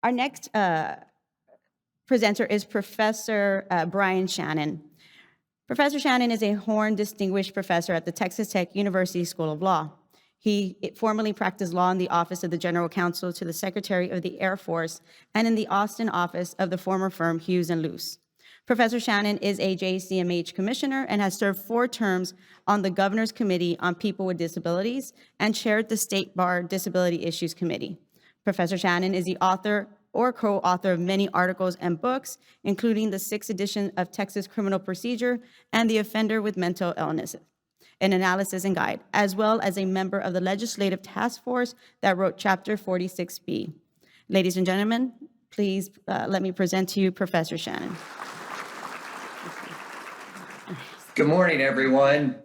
Our next presenter is Professor Brian Shannon. Professor Shannon is a Horn Distinguished Professor at the Texas Tech University School of Law. He formerly practiced law in the Office of the General Counsel to the Secretary of the Air Force and in the Austin office of the former firm Hughes and Luce. Professor Shannon is a JCMH commissioner and has served 4 terms on the Governor's Committee on People with Disabilities and chaired the State Bar Disability Issues Committee. Professor Shannon is the author or co-author of many articles and books, including the 6th edition of Texas Criminal Procedure and The Offender with Mental Illness, an analysis and guide, as well as a member of the legislative task force that wrote Chapter 46B. Ladies and gentlemen, please let me present to you Professor Shannon. Good morning, everyone.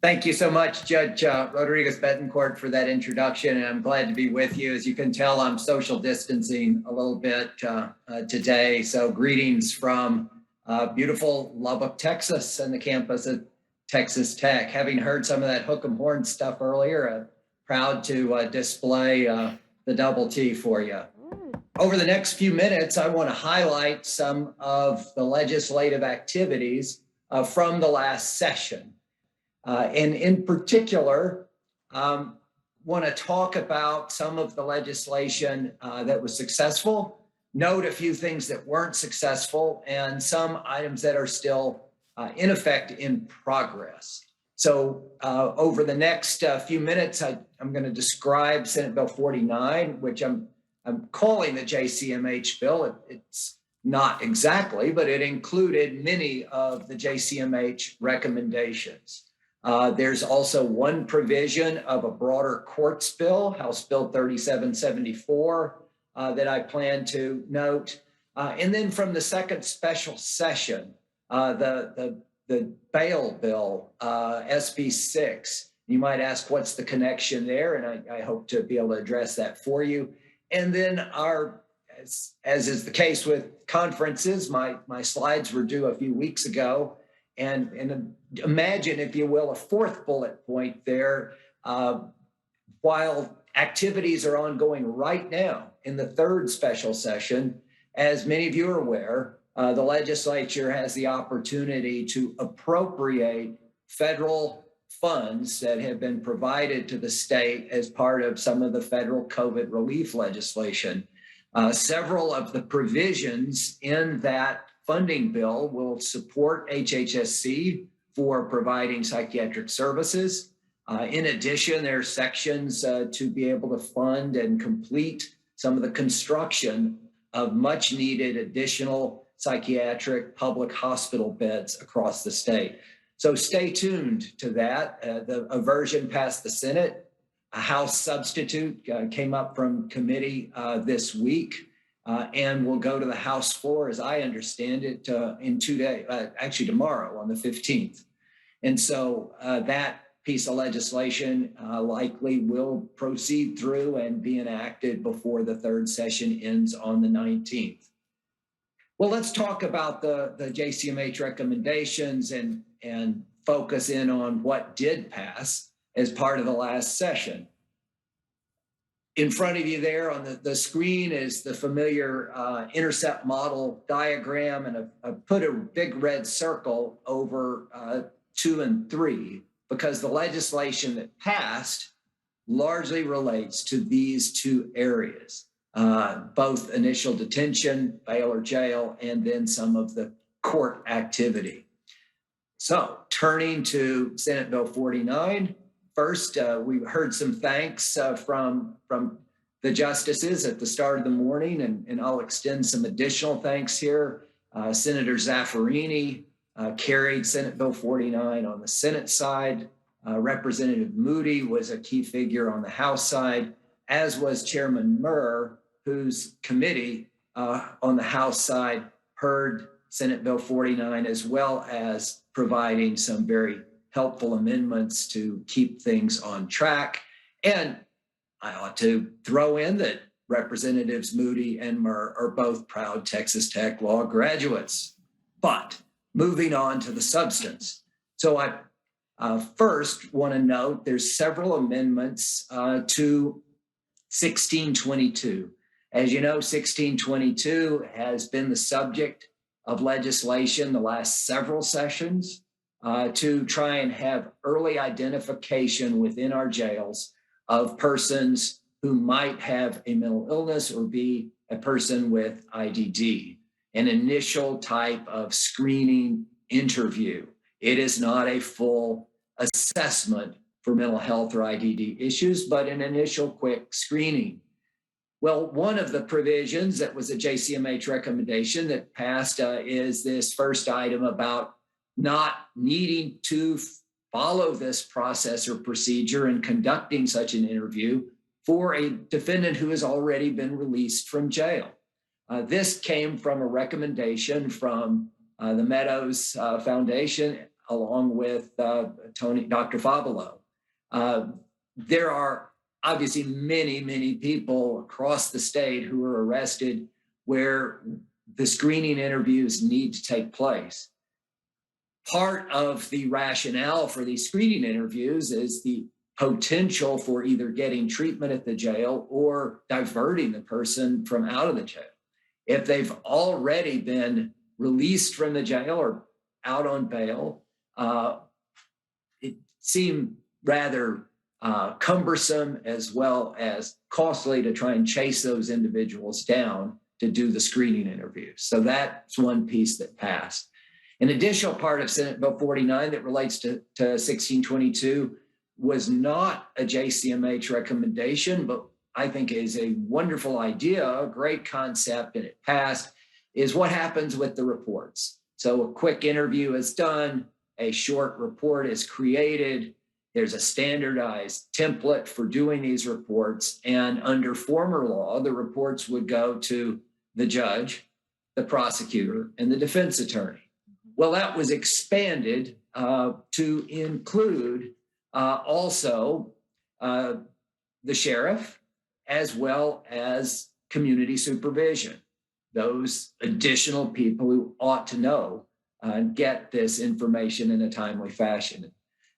Thank you so much, Judge Rodriguez Betancourt, for that introduction, and I'm glad to be with you. As you can tell, I'm social distancing a little bit today, so greetings from beautiful Lubbock, Texas, and the campus of Texas Tech. Having heard some of that hook 'em horn stuff earlier, I'm proud to display the double T for you. Over the next few minutes, I want to highlight some of the legislative activities from the last session. And in particular, want to talk about some of the legislation that was successful, note a few things that weren't successful, and some items that are still in effect in progress. So over the next few minutes, I'm going to describe Senate Bill 49, which I'm calling the JCMH bill. It's not exactly, but it included many of the JCMH recommendations. There's also one provision of a broader courts bill, House Bill 3774, that I plan to note. And then from the second special session, the bail bill, SB 6. You might ask, what's the connection there? And I hope to be able to address that for you. And then as is the case with conferences, my slides were due a few weeks ago. And imagine, if you will, a 4th bullet point there. While activities are ongoing right now in the 3rd special session, as many of you are aware, the legislature has the opportunity to appropriate federal funds that have been provided to the state as part of some of the federal COVID relief legislation. Several of the provisions in that funding bill will support HHSC for providing psychiatric services. In addition, there are sections to be able to fund and complete some of the construction of much needed additional psychiatric public hospital beds across the state. So stay tuned to that. A version passed the Senate. A House substitute came up from committee this week. And will go to the House floor, as I understand it, in 2 days, actually tomorrow on the 15th. And so that piece of legislation likely will proceed through and be enacted before the 3rd session ends on the 19th. Well, let's talk about the JCMH recommendations and focus in on what did pass as part of the last session. In front of you there on the screen is the familiar intercept model diagram, and I've put a big red circle over 2 and 3 because the legislation that passed largely relates to these 2 areas, both initial detention, bail or jail, and then some of the court activity. So turning to Senate Bill 49, first, we heard some thanks from the justices at the start of the morning, and I'll extend some additional thanks here. Senator Zaffirini carried Senate Bill 49 on the Senate side. Representative Moody was a key figure on the House side, as was Chairman Murr, whose committee on the House side heard Senate Bill 49, as well as providing some very helpful amendments to keep things on track. And I ought to throw in that Representatives Moody and Murr are both proud Texas Tech law graduates. But moving on to the substance. So I first want to note there's several amendments to 1622. As you know, 1622 has been the subject of legislation the last several sessions to try and have early identification within our jails of persons who might have a mental illness or be a person with IDD, an initial type of screening interview. It is not a full assessment for mental health or IDD issues, but an initial quick screening. Well, one of the provisions that was a JCMH recommendation that passed is this first item about not needing to follow this process or procedure in conducting such an interview for a defendant who has already been released from jail. This came from a recommendation from the Meadows Foundation, along with Dr. Fabelo. There are obviously many people across the state who are arrested where the screening interviews need to take place. Part of the rationale for these screening interviews is the potential for either getting treatment at the jail or diverting the person from out of the jail. If they've already been released from the jail or out on bail, it seemed rather cumbersome as well as costly to try and chase those individuals down to do the screening interviews. So that's one piece that passed. An additional part of Senate Bill 49 that relates to 1622 was not a JCMH recommendation, but I think is a wonderful idea, a great concept, and it passed, is what happens with the reports. So a quick interview is done, a short report is created, there's a standardized template for doing these reports, and under former law, the reports would go to the judge, the prosecutor, and the defense attorney. Well, that was expanded to include also the sheriff, as well as community supervision, those additional people who ought to know and get this information in a timely fashion.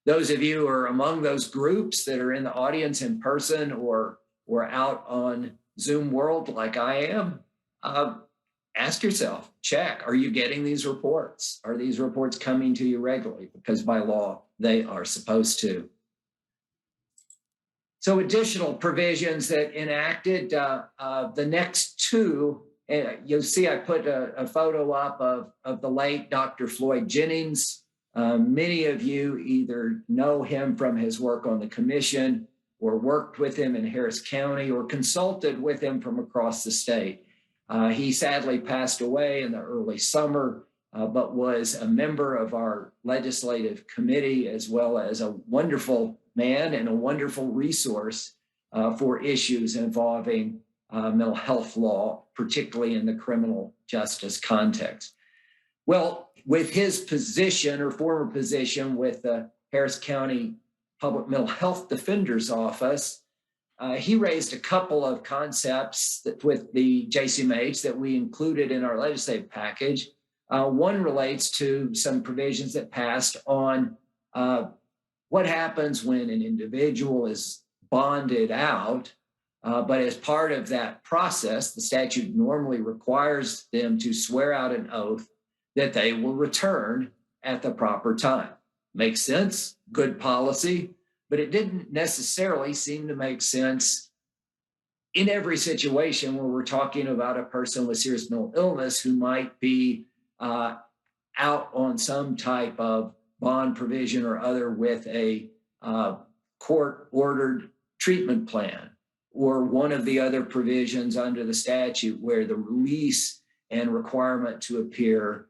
Those of you who are among those groups that are in the audience in person or out on Zoom world like I am, ask yourself, check, are you getting these reports? Are these reports coming to you regularly? Because by law, they are supposed to. So additional provisions that enacted, the next two, you'll see I put a photo up of the late Dr. Floyd Jennings. Many of you either know him from his work on the commission or worked with him in Harris County or consulted with him from across the state. He sadly passed away in the early summer, but was a member of our legislative committee, as well as a wonderful man and a wonderful resource for issues involving mental health law, particularly in the criminal justice context. Well, with his position or former position with the Harris County Public Mental Health Defender's Office, he raised a couple of concepts that with the JCMH that we included in our legislative package. One relates to some provisions that passed on what happens when an individual is bonded out, but as part of that process, the statute normally requires them to swear out an oath that they will return at the proper time. Makes sense, good policy, but it didn't necessarily seem to make sense in every situation where we're talking about a person with serious mental illness who might be out on some type of bond provision or other with a court-ordered treatment plan, or one of the other provisions under the statute where the release and requirement to appear,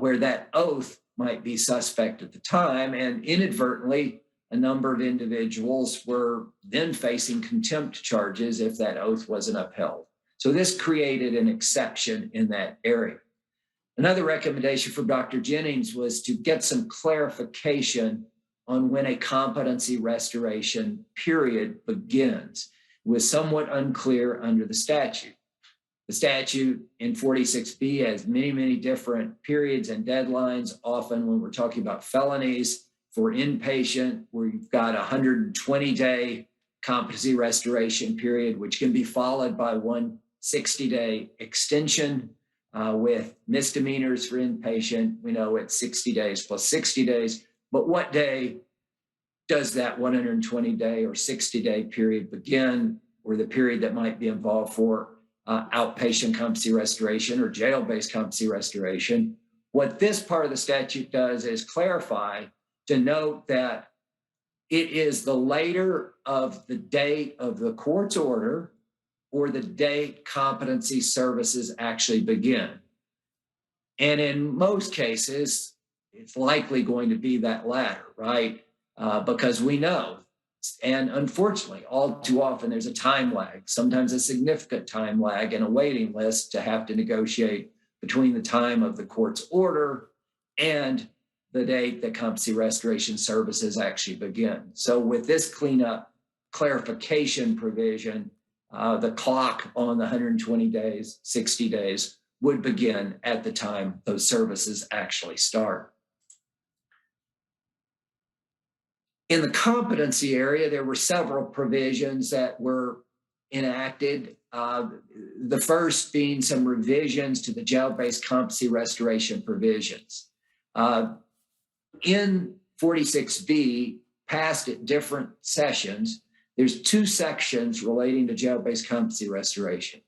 where that oath might be suspect at the time, and inadvertently, a number of individuals were then facing contempt charges if that oath wasn't upheld. So this created an exception in that area. Another recommendation from Dr. Jennings was to get some clarification on when a competency restoration period begins. It was somewhat unclear under the statute. The statute in 46B has many different periods and deadlines. Often when we're talking about felonies for inpatient, where you've got a 120-day competency restoration period, which can be followed by one 60-day extension. With misdemeanors for inpatient, we know it's 60 days plus 60 days. But what day does that 120-day or 60-day period begin, or the period that might be involved for outpatient competency restoration or jail-based competency restoration? What this part of the statute does is clarify to note that it is the later of the date of the court's order or the date competency services actually begin. And in most cases, it's likely going to be that latter, right? Because we know, and unfortunately, all too often, there's a time lag, sometimes a significant time lag and a waiting list to have to negotiate between the time of the court's order and the date that competency restoration services actually begin. So with this cleanup clarification provision, the clock on the 120 days, 60 days would begin at the time those services actually start. In the competency area, there were several provisions that were enacted. The first being some revisions to the jail-based competency restoration provisions. In 46B, passed at different sessions, there's two sections relating to jail-based competency restoration,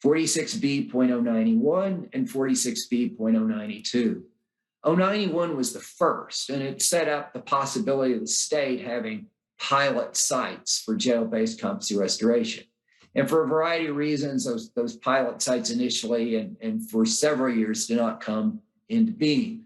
46B.091 and 46B.092. 091 was the first, and it set up the possibility of the state having pilot sites for jail-based competency restoration. And for a variety of reasons, those pilot sites initially and for several years did not come into being.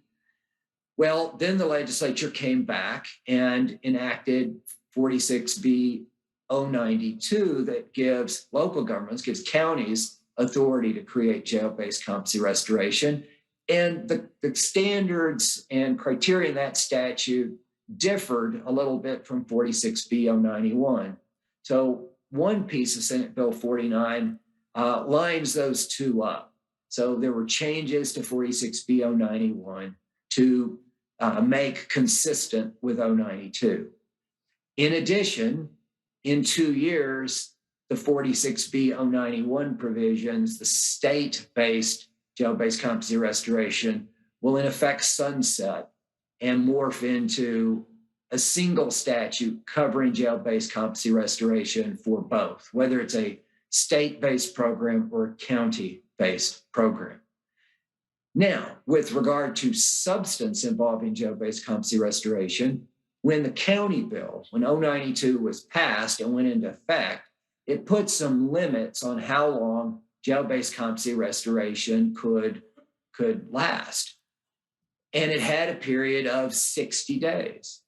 Well, then the legislature came back and enacted 46B.092 that gives local governments, gives counties authority to create jail-based competency restoration. And the standards and criteria in that statute differed a little bit from 46B.091. So one piece of Senate Bill 49 lines those two up. So there were changes to 46B.091 to make consistent with 092. In addition, in 2 years, the 46B.091 provisions, the state-based jail-based competency restoration, will in effect sunset and morph into a single statute covering jail-based competency restoration for both, whether it's a state-based program or a county-based program. Now, with regard to substance involving jail-based competency restoration, when the county bill, when 092 was passed and went into effect, it put some limits on how long jail-based competency restoration could last. And it had a period of 60 days.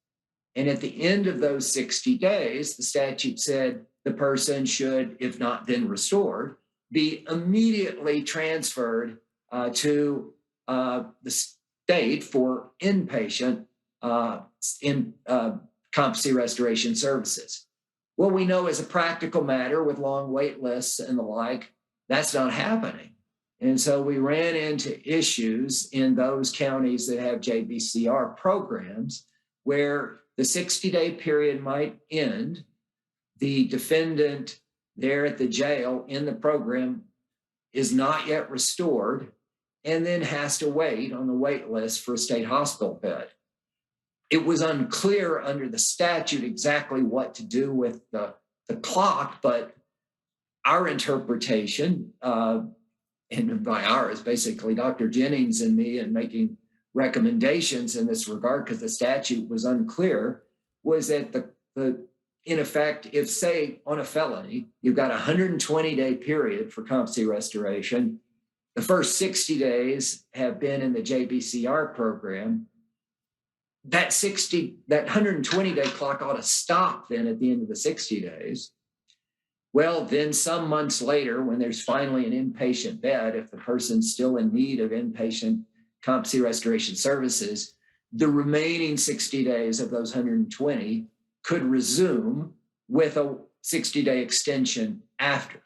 And at the end of those 60 days, the statute said the person should, if not then restored, be immediately transferred to the state for inpatient competency restoration services. Well, we know as a practical matter with long wait lists and the like, that's not happening. And so we ran into issues in those counties that have JBCR programs where the 60-day period might end, the defendant there at the jail in the program is not yet restored, and then has to wait on the wait list for a state hospital bed. It was unclear under the statute exactly what to do with the clock, but our interpretation, and by ours, basically Dr. Jennings and me, and making recommendations in this regard because the statute was unclear, was that in effect, if say on a felony, you've got a 120-day period for competency restoration, the first 60 days have been in the JBCR program, that 120-day clock ought to stop then at the end of the 60 days. Well, then some months later, when there's finally an inpatient bed, if the person's still in need of inpatient competency restoration services, the remaining 60 days of those 120 could resume with a 60-day extension after.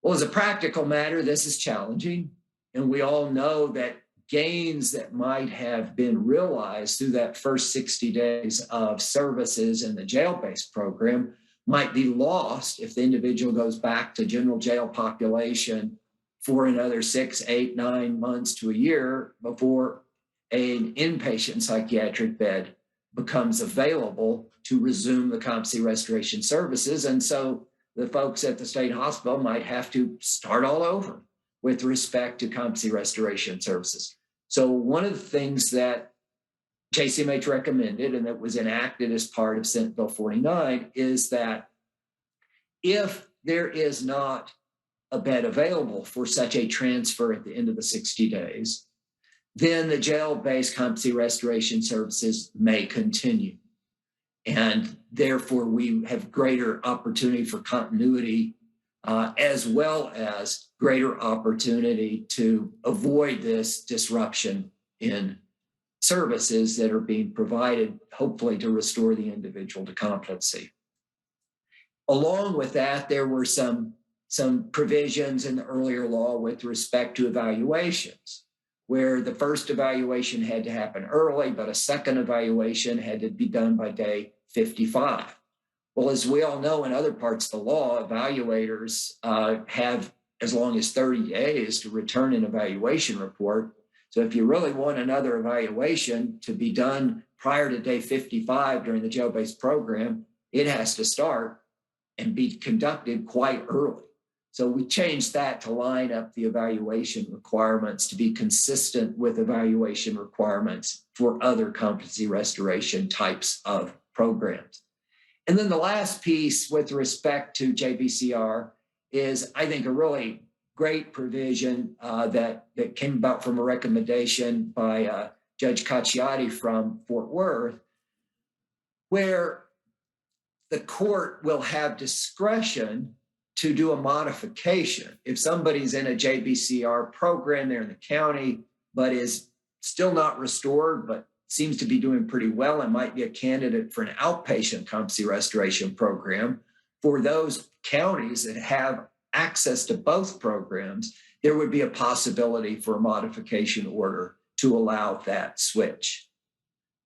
Well, as a practical matter, this is challenging. And we all know that gains that might have been realized through that first 60 days of services in the jail-based program might be lost if the individual goes back to general jail population for another 6, 8, 9 months to a year before an inpatient psychiatric bed becomes available to resume the competency restoration services. And so the folks at the state hospital might have to start all over with respect to competency restoration services. So one of the things that JCMH recommended, and that was enacted as part of Senate Bill 49, is that if there is not a bed available for such a transfer at the end of the 60 days, then the jail-based competency restoration services may continue. And therefore, we have greater opportunity for continuity, as well as greater opportunity to avoid this disruption in services that are being provided, hopefully to restore the individual to competency. Along with that, there were some provisions in the earlier law with respect to evaluations, where the first evaluation had to happen early, but a second evaluation had to be done by day 55. Well, as we all know, in other parts of the law, evaluators have as long as 30 days to return an evaluation report. So if you really want another evaluation to be done prior to day 55 during the jail-based program, it has to start and be conducted quite early. So we changed that to line up the evaluation requirements to be consistent with evaluation requirements for other competency restoration types of programs. And then the last piece with respect to JBCR is, I think, a really great provision that came about from a recommendation by Judge Cacciati from Fort Worth, where the court will have discretion to do a modification. If somebody's in a JBCR program there in the county, but is still not restored, but seems to be doing pretty well and might be a candidate for an outpatient competency restoration program, for those counties that have access to both programs, there would be a possibility for a modification order to allow that switch.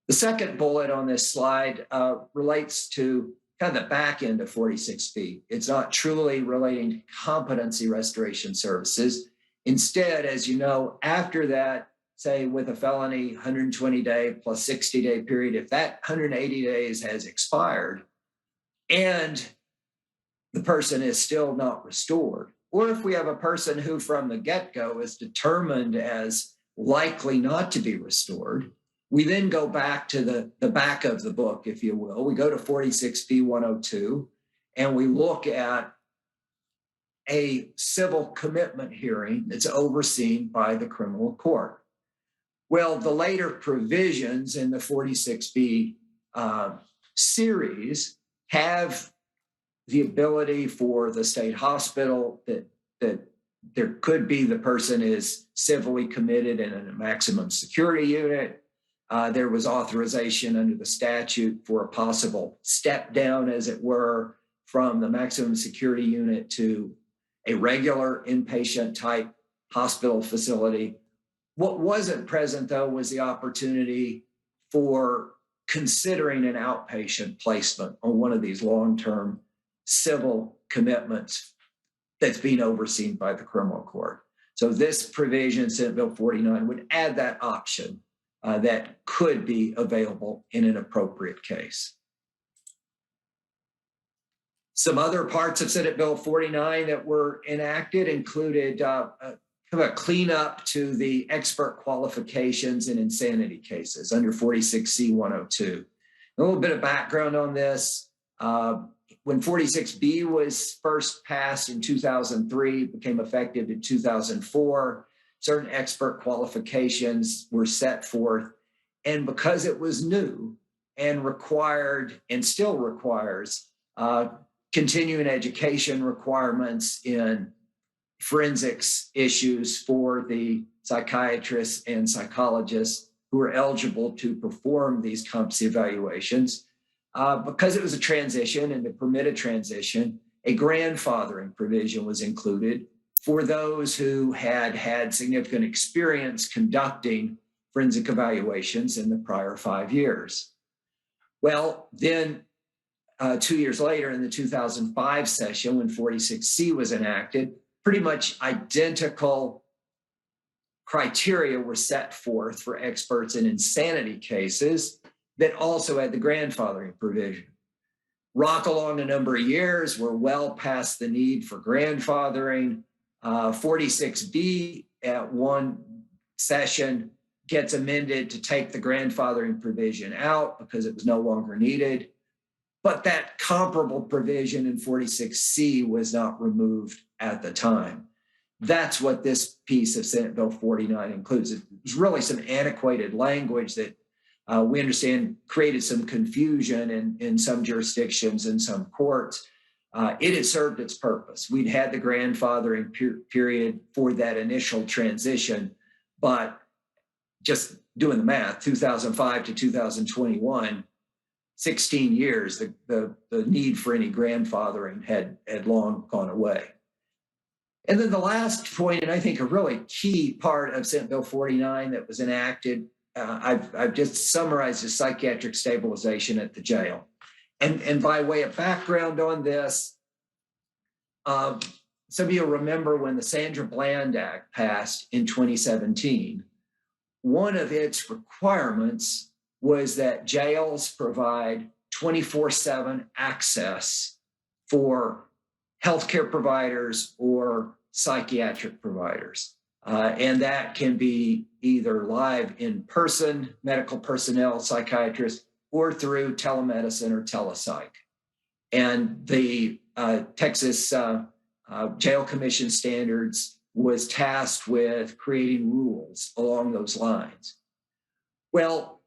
The second bullet on this slide relates to kind of the back end of 46B. It's not truly relating to competency restoration services. Instead, as you know, after that, say with a felony 120-day plus 60-day period, if that 180 days has expired and the person is still not restored, or if we have a person who from the get-go is determined as likely not to be restored, we then go back to the back of the book, if you will. We go to 46B 102 and we look at a civil commitment hearing that's overseen by the criminal court. Well, the later provisions in the 46B series have the ability for the state hospital that there could be the person is civilly committed in a maximum security unit. There was authorization under the statute for a possible step down, as it were, from the maximum security unit to a regular inpatient type hospital facility. What wasn't present, though, was the opportunity for considering an outpatient placement on one of these long-term civil commitments that's being overseen by the criminal court. So this provision, Senate Bill 49, would add that option that could be available in an appropriate case. Some other parts of Senate Bill 49 that were enacted included kind of a cleanup to the expert qualifications in insanity cases under 46C 102. A little bit of background on this. When 46B was first passed in 2003, became effective in 2004, certain expert qualifications were set forth. And because it was new and required and still requires continuing education requirements in forensics issues for the psychiatrists and psychologists who are eligible to perform these competency evaluations, because it was a transition and to permit a transition, a grandfathering provision was included for those who had had significant experience conducting forensic evaluations in the prior 5 years. Well, then 2 years later in the 2005 session when 46C was enacted, pretty much identical criteria were set forth for experts in insanity cases that also had the grandfathering provision. Rock along a number of years, we're well past the need for grandfathering. 46B at one session gets amended to take the grandfathering provision out because it was no longer needed. But that comparable provision in 46C was not removed at the time. That's what this piece of Senate Bill 49 includes. It's really some antiquated language that we understand created some confusion in some jurisdictions and some courts. It had served its purpose. We'd had the grandfathering period for that initial transition, but just doing the math, 2005 to 2021, 16 years, the need for any grandfathering had long gone away. And then the last point, and I think a really key part of Senate Bill 49 that was enacted, I've just summarized as psychiatric stabilization at the jail. And by way of background on this, some of you remember when the Sandra Bland Act passed in 2017, one of its requirements was that jails provide 24/7 access for healthcare providers or psychiatric providers. And that can be either live in person, medical personnel, psychiatrists, or through telemedicine or telepsych. And the Texas Jail Commission standards was tasked with creating rules along those lines. Well,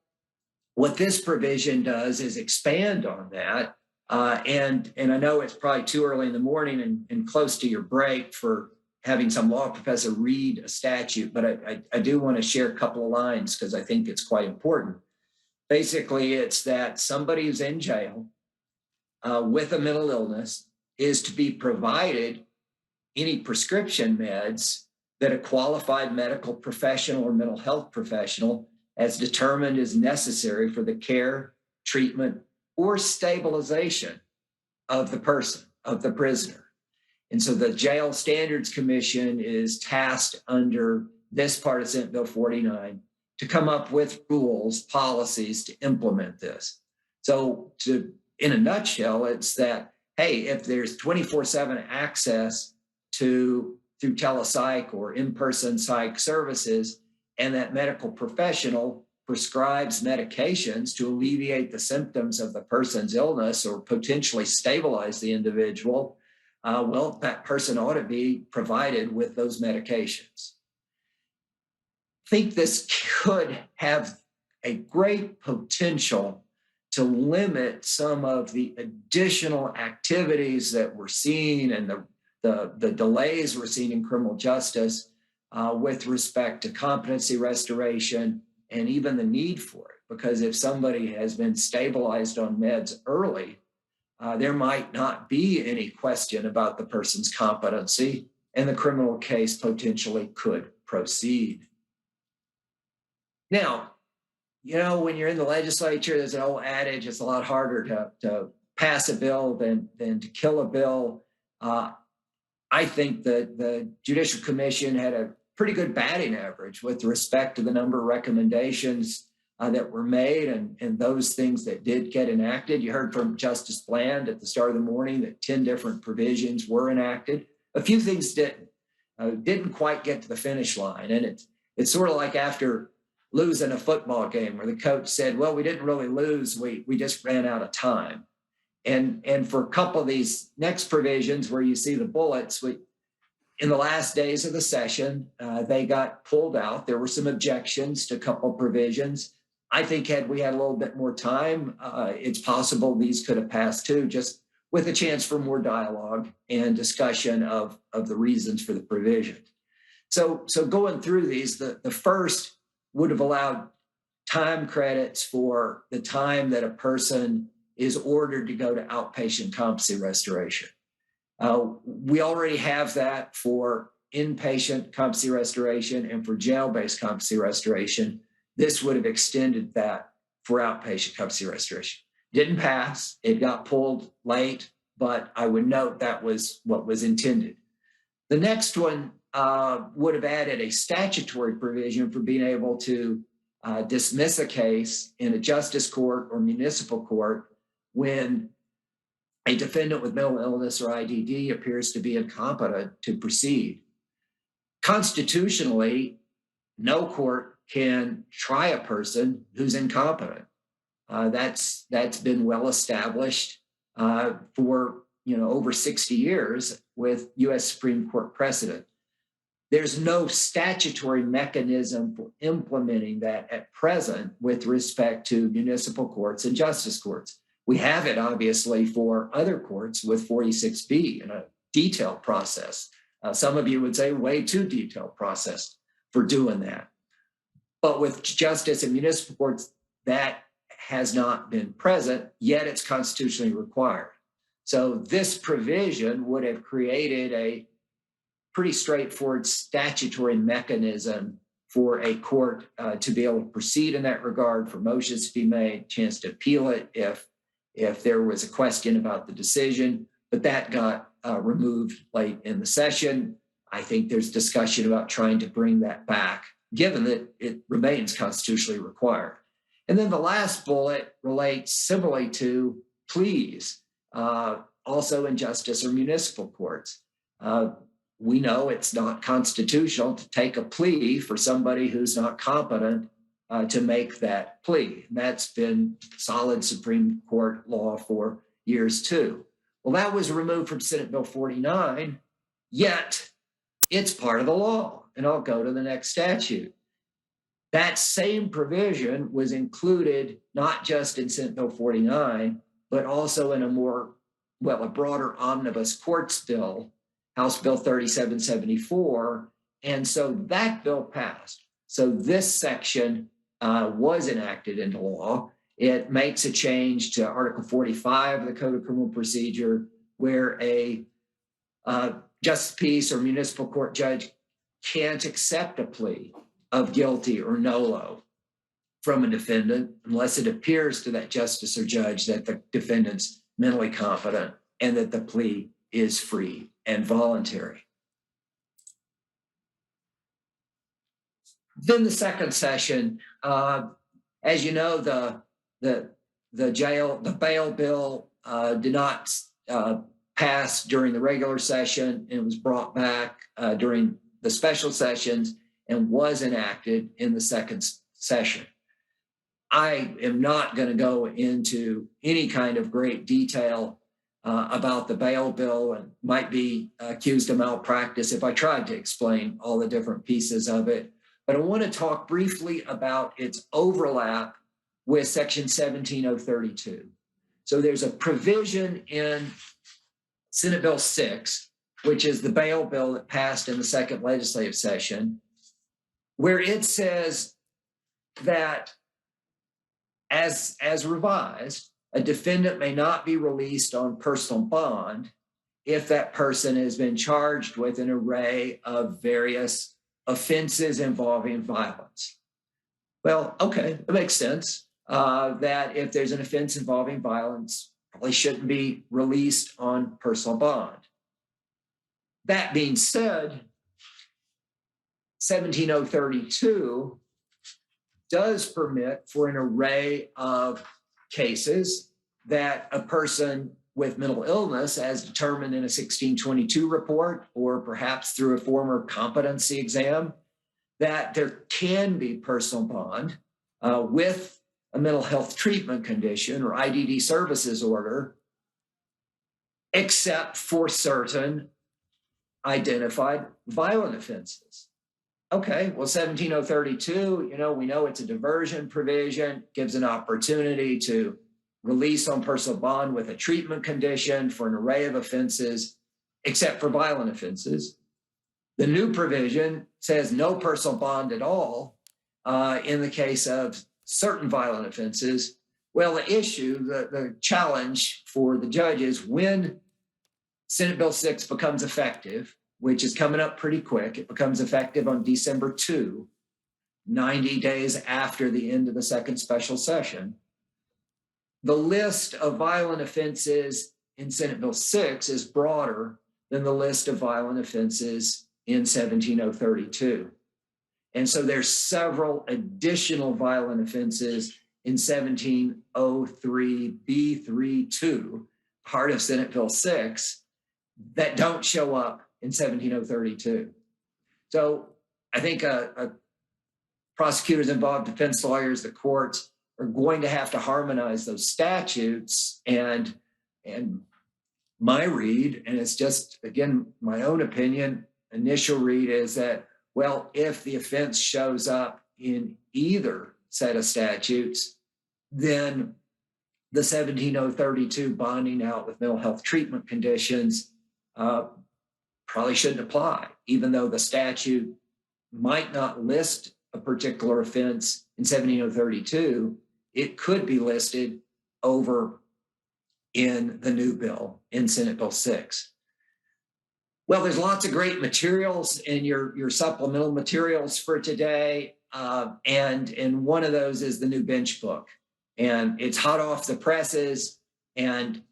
what this provision does is expand on that. And I know it's probably too early in the morning and close to your break for having some law professor read a statute, but I do want to share a couple of lines because I think it's quite important. Basically, it's that somebody who's in jail with a mental illness is to be provided any prescription meds that a qualified medical professional or mental health professional has determined is necessary for the care, treatment, or stabilization of the person, of the prisoner. And so the Jail Standards Commission is tasked under this part of Senate Bill 49 to come up with rules, policies to implement this. So in a nutshell, it's that, hey, if there's 24/7 access through telepsych or in-person psych services, and that medical professional prescribes medications to alleviate the symptoms of the person's illness or potentially stabilize the individual, well, that person ought to be provided with those medications. I think this could have a great potential to limit some of the additional activities that we're seeing and the delays we're seeing in criminal justice with respect to competency restoration and even the need for it. Because if somebody has been stabilized on meds early, there might not be any question about the person's competency, and the criminal case potentially could proceed. Now, you know, when you're in the legislature, there's an old adage, it's a lot harder to pass a bill than to kill a bill. I think that the Judicial Commission had a pretty good batting average with respect to the number of recommendations that were made and those things that did get enacted. You heard from Justice Bland at the start of the morning that 10 different provisions were enacted. A few things didn't quite get to the finish line. And it's sort of like after losing a football game where the coach said, well, we didn't really lose, we just ran out of time. And for a couple of these next provisions where you see the bullets, in the last days of the session, they got pulled out. There were some objections to a couple of provisions. I think had we had a little bit more time, it's possible these could have passed too, just with a chance for more dialogue and discussion of the reasons for the provision. So going through these, the first would have allowed time credits for the time that a person is ordered to go to outpatient competency restoration. We already have that for inpatient competency restoration and for jail-based competency restoration. This would have extended that for outpatient competency restoration. Didn't pass. It got pulled late, but I would note that was what was intended. The next one would have added a statutory provision for being able to dismiss a case in a justice court or municipal court when a defendant with mental illness or IDD appears to be incompetent to proceed. Constitutionally, no court can try a person who's incompetent. That's been well established for over 60 years with U.S. Supreme Court precedent. There's no statutory mechanism for implementing that at present with respect to municipal courts and justice courts. We have it, obviously, for other courts with 46B and a detailed process. Some of you would say way too detailed process for doing that. But with justice and municipal courts, that has not been present, yet it's constitutionally required. So this provision would have created a pretty straightforward statutory mechanism for a court to be able to proceed in that regard, for motions to be made, chance to appeal it if there was a question about the decision, but that got removed late in the session. I think there's discussion about trying to bring that back, given that it remains constitutionally required. And then the last bullet relates similarly to pleas, also in justice or municipal courts. We know it's not constitutional to take a plea for somebody who's not competent to make that plea. And that's been solid Supreme Court law for years too. Well, that was removed from Senate Bill 49, yet it's part of the law. And I'll go to the next statute. That same provision was included not just in Senate Bill 49, but also in a broader omnibus courts bill, House Bill 3774. And so that bill passed. So this section was enacted into law. It makes a change to Article 45 of the Code of Criminal Procedure, where a justice peace or municipal court judge can't accept a plea of guilty or nolo from a defendant unless it appears to that justice or judge that the defendant's mentally competent and that the plea is free and voluntary. Then the second session, as you know, the bail bill did not pass during the regular session. It was brought back during the special sessions and was enacted in the second session. I am not going to go into any kind of great detail about the bail bill and might be accused of malpractice if I tried to explain all the different pieces of it. But I want to talk briefly about its overlap with Section 17032. So there's a provision in Senate Bill 6, which is the bail bill that passed in the second legislative session, where it says that as revised, a defendant may not be released on personal bond if that person has been charged with an array of various offenses involving violence. Well, okay, it makes sense that if there's an offense involving violence, probably shouldn't be released on personal bond. That being said, 17032 does permit for an array of cases that a person with mental illness, as determined in a 1622 report, or perhaps through a former competency exam, that there can be personal bond with a mental health treatment condition or IDD services order, except for certain identified violent offenses. Okay, well, 17032, we know it's a diversion provision, gives an opportunity to release on personal bond with a treatment condition for an array of offenses, except for violent offenses. The new provision says no personal bond at all in the case of certain violent offenses. Well, the challenge for the judge is when Senate Bill 6 becomes effective, which is coming up pretty quick. It becomes effective on December 2, 90 days after the end of the second special session. the list of violent offenses in Senate Bill 6 is broader than the list of violent offenses in 17032. And so there's several additional violent offenses in 1703B32, part of Senate Bill 6, that don't show up in 17032. So I think prosecutors involved, defense lawyers, the courts are going to have to harmonize those statutes. And my read, and it's just, again, my own opinion, initial read is that, well, if the offense shows up in either set of statutes, then the 17032 bonding out with mental health treatment conditions probably shouldn't apply, even though the statute might not list a particular offense in 17032, it could be listed over in the new bill in Senate Bill 6. Well, there's lots of great materials in your supplemental materials for today. And one of those is the new bench book. And it's hot off the presses. And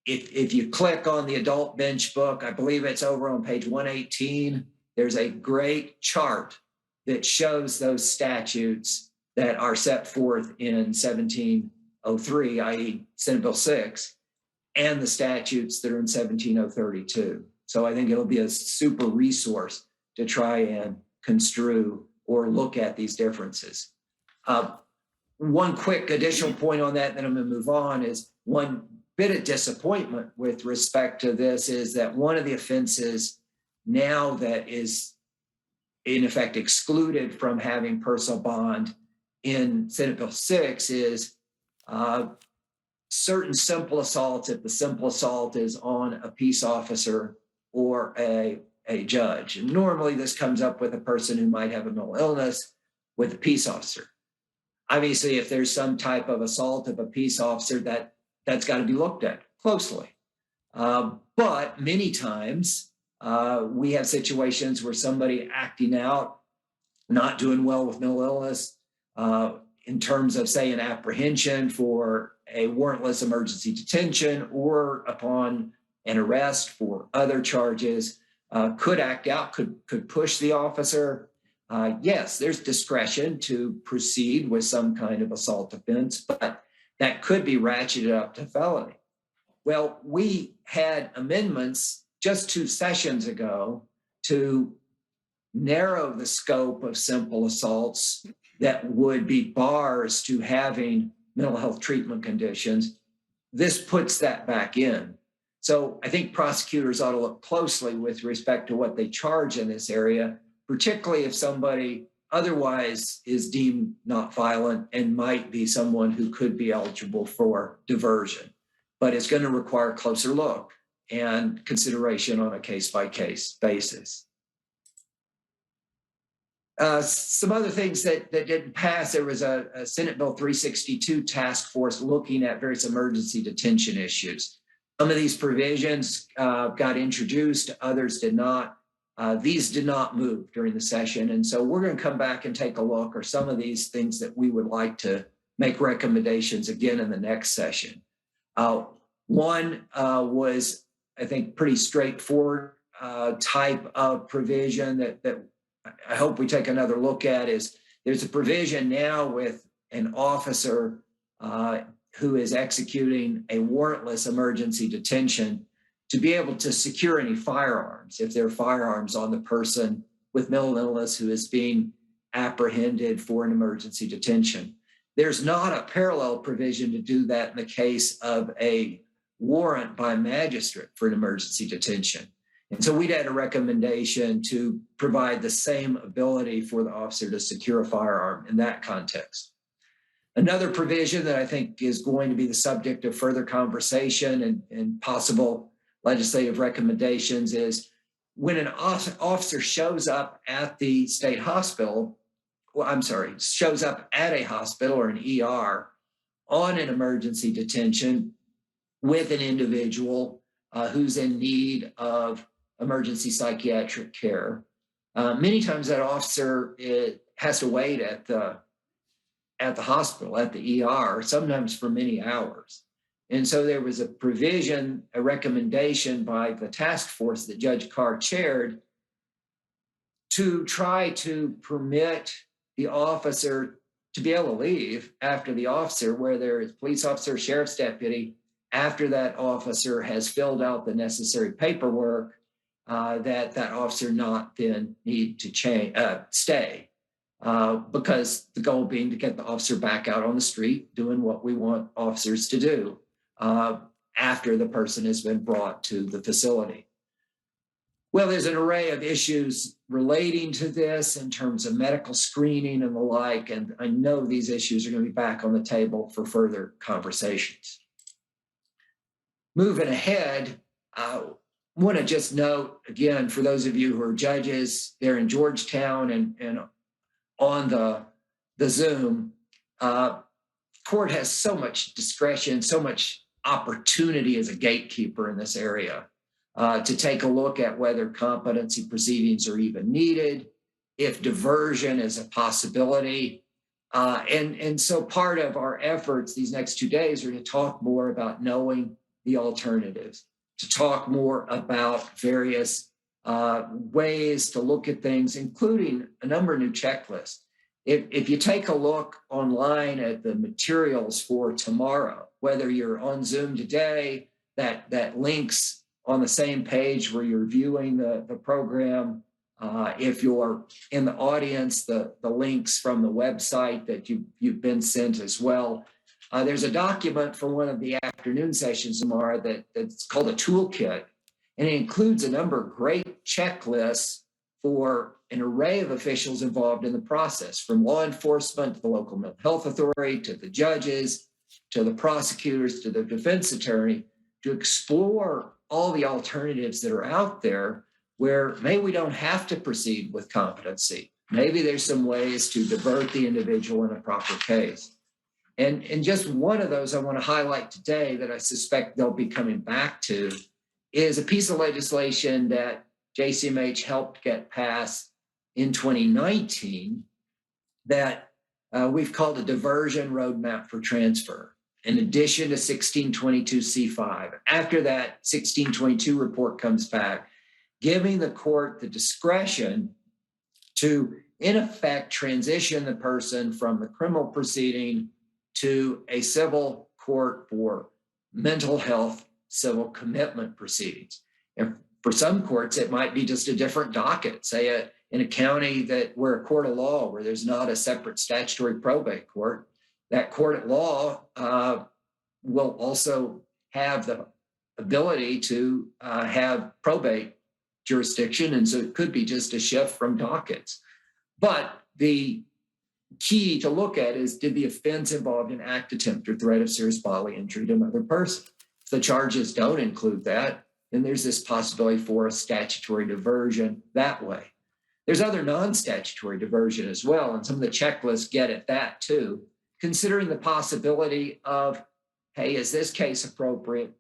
if you click on the adult bench book, I believe it's over on page 118, there's a great chart that shows those statutes that are set forth in 1703, i.e. Senate Bill 6, and the statutes that are in 17032. So I think it'll be a super resource to try and construe or look at these differences. One quick additional point on that, then I'm going to move on, is one bit of disappointment with respect to this is that one of the offenses now that is in effect excluded from having personal bond in Senate Bill 6 is certain simple assaults if the simple assault is on a peace officer or a judge. And normally this comes up with a person who might have a mental illness with a peace officer. Obviously, if there's some type of assault of a peace officer, that's got to be looked at closely. But many times we have situations where somebody acting out, not doing well with mental illness, in terms of, say, an apprehension for a warrantless emergency detention or upon an arrest for other charges, could act out, could push the officer. Yes, there's discretion to proceed with some kind of assault offense, but that could be ratcheted up to felony. Well, we had amendments just 2 sessions ago to narrow the scope of simple assaults that would be bars to having mental health treatment conditions. This puts that back in. So I think prosecutors ought to look closely with respect to what they charge in this area, particularly if somebody otherwise is deemed not violent and might be someone who could be eligible for diversion. But it's going to require a closer look and consideration on a case-by-case basis. Some other things that didn't pass, there was a Senate Bill 362 task force looking at various emergency detention issues. Some of these provisions got introduced, others did not. These did not move during the session. And so we're going to come back and take a look, or some of these things that we would like to make recommendations again in the next session. One was, I think, pretty straightforward type of provision that I hope we take another look at is there's a provision now with an officer who is executing a warrantless emergency detention to be able to secure any firearms, if there are firearms on the person with mental illness who is being apprehended for an emergency detention. There's not a parallel provision to do that in the case of a warrant by a magistrate for an emergency detention. And so we'd had a recommendation to provide the same ability for the officer to secure a firearm in that context. Another provision that I think is going to be the subject of further conversation and possible legislative recommendations is when an officer shows up at the state hospital, shows up at a hospital or an ER on an emergency detention with an individual who's in need of emergency psychiatric care. Many times that officer has to wait at the at the hospital, at the ER, sometimes for many hours. And so there was a provision, a recommendation by the task force that Judge Carr chaired to try to permit the officer to be able to leave after the officer, where there is police officer, sheriff's deputy, after that officer has filled out the necessary paperwork, that officer not then need to stay. Because the goal being to get the officer back out on the street doing what we want officers to do after the person has been brought to the facility. Well, there's an array of issues relating to this in terms of medical screening and the like, and I know these issues are going to be back on the table for further conversations. Moving ahead, I want to just note, again, for those of you who are judges, they're in Georgetown and on the Zoom, court has so much discretion, so much opportunity as a gatekeeper in this area to take a look at whether competency proceedings are even needed, if diversion is a possibility. And so part of our efforts these next 2 days are to talk more about knowing the alternatives, to talk more about various ways to look at things, including a number of new checklists. If you take a look online at the materials for tomorrow, whether you're on Zoom today, that links on the same page where you're viewing the program. If you're in the audience, the links from the website that you've been sent as well. There's a document for one of the afternoon sessions tomorrow that's called a toolkit, and it includes a number of great checklists for an array of officials involved in the process, from law enforcement to the local mental health authority, to the judges, to the prosecutors, to the defense attorney, to explore all the alternatives that are out there where maybe we don't have to proceed with competency. Maybe there's some ways to divert the individual in a proper case. And just one of those I want to highlight today that I suspect they'll be coming back to is a piece of legislation that JCMH helped get passed in 2019 that we've called a diversion roadmap for transfer, in addition to 1622C5. After that 1622 report comes back, giving the court the discretion to, in effect, transition the person from the criminal proceeding to a civil court for mental health civil commitment proceedings. And for some courts, it might be just a different docket, say in a county where a court of law, where there's not a separate statutory probate court, that court at law will also have the ability to have probate jurisdiction. And so it could be just a shift from dockets. But the key to look at is, did the offense involve an act, attempt, or threat of serious bodily injury to another person? If the charges don't include that, then there's this possibility for a statutory diversion that way. There's other non-statutory diversion as well, and some of the checklists get at that too, considering the possibility of, hey, is this case appropriate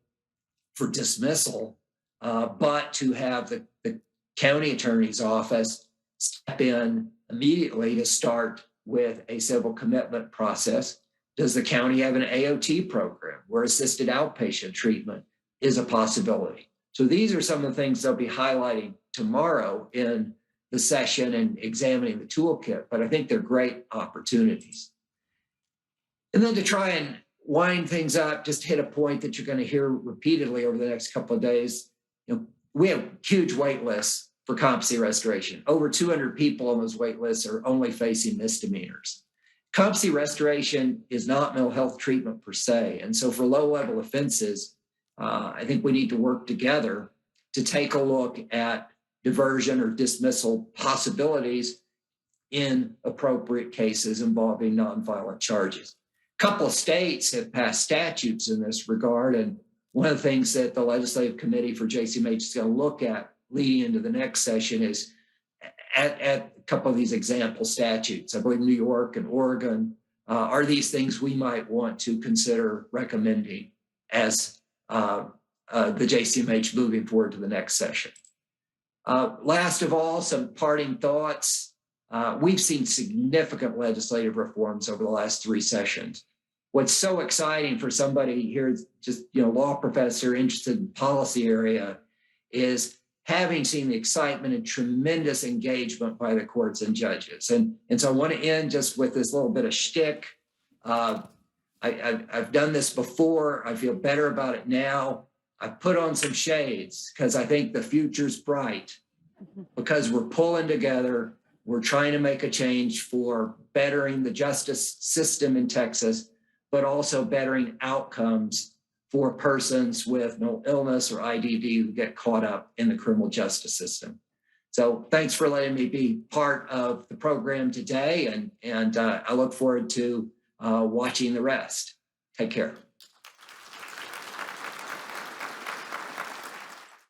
for dismissal, but to have the county attorney's office step in immediately to start with a civil commitment process? Does the county have an AOT program where assisted outpatient treatment is a possibility? So these are some of the things they'll be highlighting tomorrow in the session and examining the toolkit, but I think they're great opportunities. And then to try and wind things up, just hit a point that you're going to hear repeatedly over the next couple of days. We have huge wait lists for competency restoration. Over 200 people on those wait lists are only facing misdemeanors. Competency restoration is not mental health treatment per se. And so for low-level offenses, I think we need to work together to take a look at diversion or dismissal possibilities in appropriate cases involving nonviolent charges. A couple of states have passed statutes in this regard, and one of the things that the Legislative Committee for JCMH is going to look at leading into the next session is at a couple of these example statutes. I believe New York and Oregon are these things we might want to consider recommending as the JCMH moving forward to the next session. Last of all, some parting thoughts. we've seen significant legislative reforms over the last 3 sessions. What's so exciting for somebody here, just, law professor interested in policy area, is having seen the excitement and tremendous engagement by the courts and judges. And so I want to end just with this little bit of shtick. I've done this before. I feel better about it now. I put on some shades because I think the future's bright, because we're pulling together. We're trying to make a change for bettering the justice system in Texas, but also bettering outcomes for persons with mental illness or IDD who get caught up in the criminal justice system. So thanks for letting me be part of the program today, and I look forward to watching the rest. Take care.